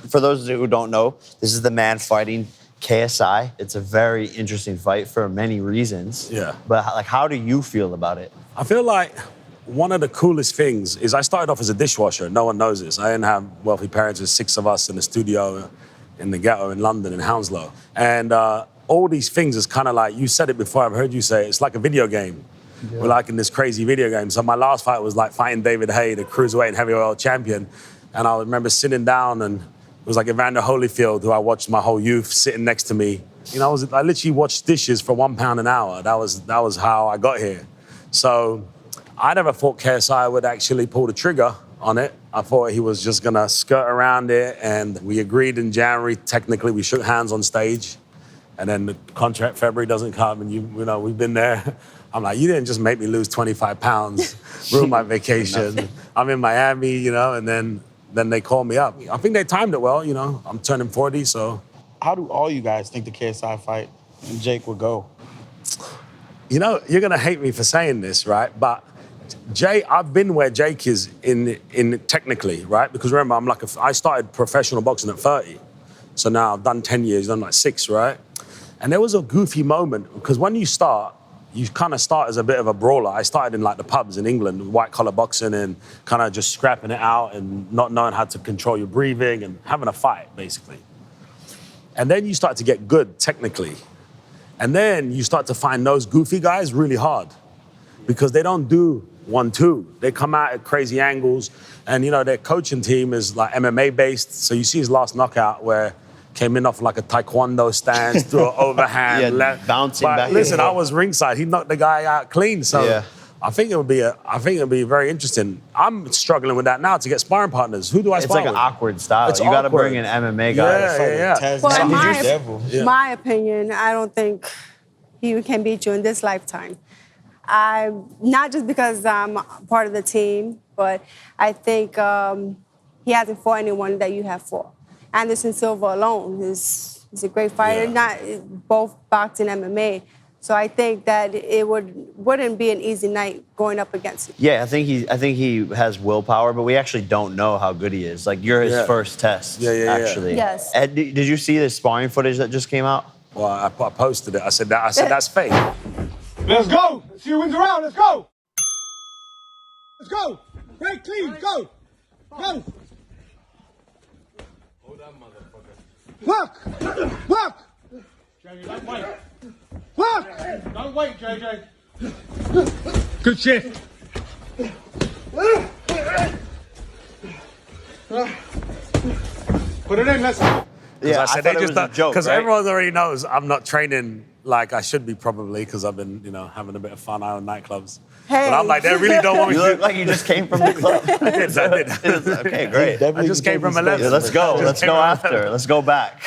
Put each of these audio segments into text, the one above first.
For those who don't know, this is the man fighting KSI. It's a very interesting fight for many reasons. Yeah. But like, how do you feel about it? I feel like one of the coolest things is I started off as a dishwasher. No one knows this. I didn't have wealthy parents. There's 6 of us in the studio in the ghetto in London, in Hounslow. And all these things is kind of like, you said it before, I've heard you say it, it's like a video game. Yeah. We're like in this crazy video game. So my last fight was like fighting David Haye, the cruiserweight and heavyweight world champion. And I remember sitting down, and it was like Evander Holyfield, who I watched my whole youth, sitting next to me. You know, I literally watched dishes for £1 an hour. That was how I got here. So I never thought KSI would actually pull the trigger on it. I thought he was just gonna skirt around it, and we agreed in January. Technically, we shook hands on stage, and then the contract February doesn't come, and you know, we've been there. I'm like, you didn't just make me lose 25 pounds, ruin my vacation. I'm in Miami, you know, and then they call me up. I think they timed it well, you know. I'm turning 40, so. How do all you guys think the KSI fight and Jake would go? You know, you're gonna hate me for saying this, right? But I've been where Jake is in technically, right? Because remember, I started professional boxing at 30. So now I've done 10 years, done like 6, right? And there was a goofy moment, because when you start, you kind of start as a bit of a brawler. I started in like the pubs in England, white collar boxing, and kind of just scrapping it out and not knowing how to control your breathing and having a fight, basically. And then you start to get good technically. And then you start to find those goofy guys really hard, because they don't do 1-2. They come out at crazy angles, and you know, their coaching team is like MMA based. So you see his last knockout where came in off like a taekwondo stance, threw an overhand, bouncing back. Listen, I was ringside. He knocked the guy out clean. So yeah. I think it would be very interesting. I'm struggling with that now to get sparring partners. Who do I spar with? It's like an awkward style. You got to bring in MMA guys. Yeah. Well, in my opinion, I don't think he can beat you in this lifetime. Not just because I'm part of the team, but I think he hasn't fought anyone that you have fought. Anderson Silva alone is a great fighter, not both boxing and MMA. So I think that it wouldn't be an easy night going up against him. Yeah, I think he has willpower, but we actually don't know how good he is. Like, you're his first test, actually. Yes. Ed, did you see the sparring footage that just came out? Well, I posted it. I said that's fake. Let's go. Let's see who wins the round. Let's go. Let's go. Break clean. Go. Go. Hold that motherfucker. Look. JJ, don't wait. Look. Don't wait, JJ. Good shift. Put it in. Let's go. Yeah, I thought it was a joke, because right? everyone already knows I'm not training like I should be, probably, because I've been, you know, having a bit of fun out in nightclubs. Hey. But I'm like, they really don't want me You to. look like you just came from the club. I did. Okay, great. I just came from 11. Yeah, let's go. Let's go after. Let's go back.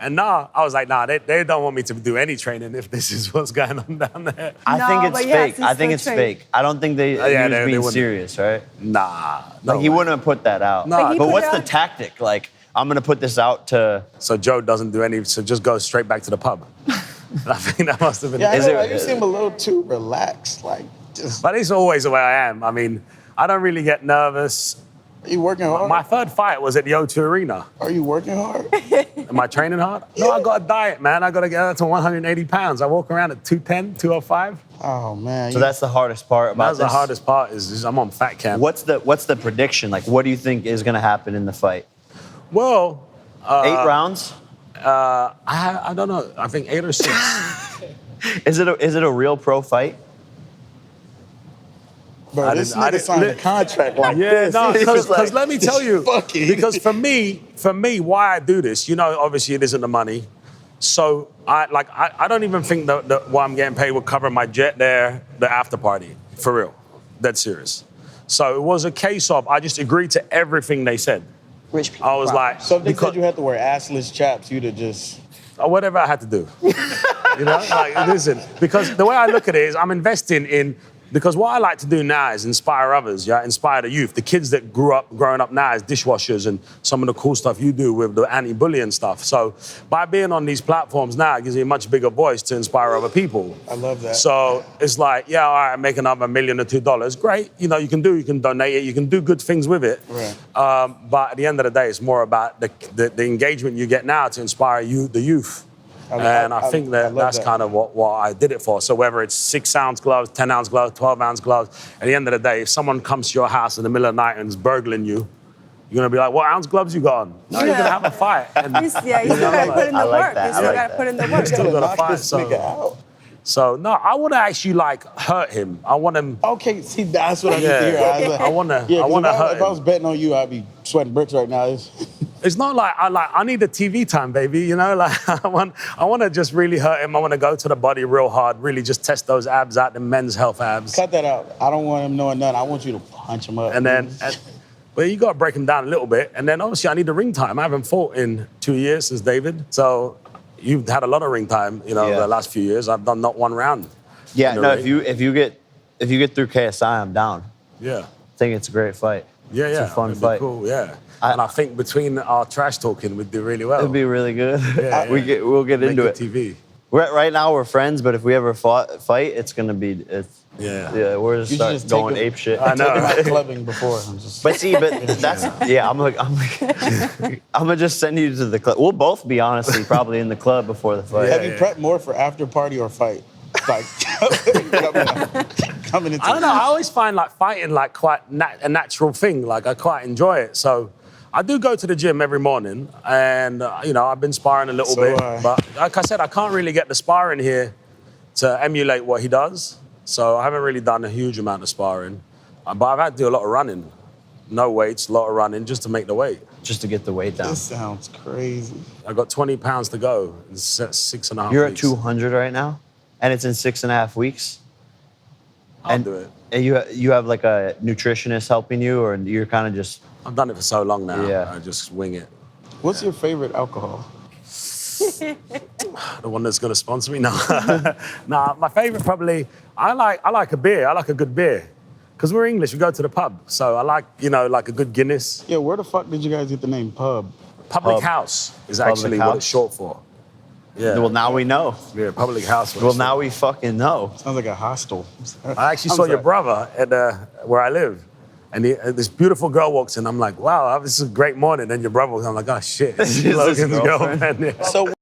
And nah, I was like, nah, they don't want me to do any training if this is what's going on down there. I think it's fake. I think it's fake. I don't think they they being wouldn't. serious, right? Nah. Like, he wouldn't have put that out. No. But what's the tactic? Like, I'm going to put this out to... So Joe doesn't do any, so just go straight back to the pub. I think that must have been... Yeah, you seem a little too relaxed, like just... But it's always the way I am. I mean, I don't really get nervous. Are you working hard? My third fight was at the O2 Arena. Are you working hard? Am I training hard? No, I got a diet, man. I got to get up to 180 pounds. I walk around at 210, 205. Oh, man. So that's the hardest part about this? That's the hardest part is I'm on fat camp. What's the prediction? Like, what do you think is going to happen in the fight? Well... 8 rounds? I don't know. I think 8 or 6. Is it a real pro fight? Bro, this nigga signed a contract like this. No, because let me tell you, fucking... because for me, why I do this, you know, obviously it isn't the money. So I don't even think that what I'm getting paid will cover my jet there, the after party, for real. That's serious. So it was a case of I just agreed to everything they said. Rich people. I was like, So if they said you had to wear assless chaps, you'd have just... Whatever I had to do. You know, like, listen, because the way I look at it is I'm investing in Because what I like to do now is inspire others, yeah, inspire the youth, the kids that growing up now as dishwashers and some of the cool stuff you do with the anti-bullying stuff. So by being on these platforms now, it gives me a much bigger voice to inspire other people. I love that. So it's like, yeah, all right, make another $1 million or $2 million. Great, you know, you can donate it, you can do good things with it. Right. But at the end of the day, it's more about the engagement you get now to inspire the youth. I think that's kind of what I did it for. So whether it's 6-ounce gloves, 10-ounce gloves, 12-ounce gloves, at the end of the day, if someone comes to your house in the middle of the night and is burgling you, you're gonna be like, what ounce gloves you got on? No, you're gonna have a fight. And, You still gotta put in the work. You still gotta put in the work. still gotta fight. This nigga out. So no, I want to actually like hurt him. I want him. Okay, see, that's what I need to hear. I want to hurt If I him. was betting on you, I'd be sweating bricks right now. It's not like I need the TV time, baby. You know, like I want to just really hurt him. I want to go to the body real hard, really just test those abs out, the men's health abs. Cut that out. I don't want him knowing nothing. I want you to punch him up. And then, well, you got to break him down a little bit. And then obviously I need the ring time. I haven't fought in 2 years since David. So you've had a lot of ring time, you know, the last few years. I've done not one round. Yeah, no, if you get through KSI, I'm down. Yeah. I think it's a great fight. Yeah, It's a fun it'd be fight. Cool, yeah. And I think between our trash talking, we'd do really well. It'd be really good. Yeah, We'll get Make into good it. TV. Right now we're friends, but if we ever fight, it's gonna be we're just You should start just going take him- ape shit. I know. I've been out clubbing before. I'm just, But see, that's I'm gonna just send you to the club. We'll both be honestly probably in the club before the fight. have you prepped more for after party or fight? Like coming into I don't know. I always find like fighting like quite a natural thing. Like I quite enjoy it. So I do go to the gym every morning, and you know I've been sparring a little So bit. do I. But like I said, I can't really get the sparring here to emulate what he does. So I haven't really done a huge amount of sparring. But I've had to do a lot of running. No weights, a lot of running just to make the weight. Just to get the weight down. This sounds crazy. I got 20 pounds to go. It's 6.5 You're at weeks. 200 right now, and it's in 6.5 weeks. I'll do it. And you have like a nutritionist helping you, or you're kind of just I've done it for so long now. Yeah. I just wing it. What's your favorite alcohol? The one that's going to sponsor me? No. Nah, my favorite probably, I like a beer. I like a good beer. Because we're English, we go to the pub. So I like, you know, like a good Guinness. Yeah, where the fuck did you guys get the name pub? Public Pub. house is Public actually what house? it's short for. Yeah. well, now we know. Yeah, public house. what Well, it's now short we fucking know. Sounds like a hostel. I actually I'm saw your sorry. brother at where I live. And this beautiful girl walks in. I'm like, wow, this is a great morning. And your brother, I'm like, oh, shit. This is his Logan's girlfriend. girlfriend. Yeah. So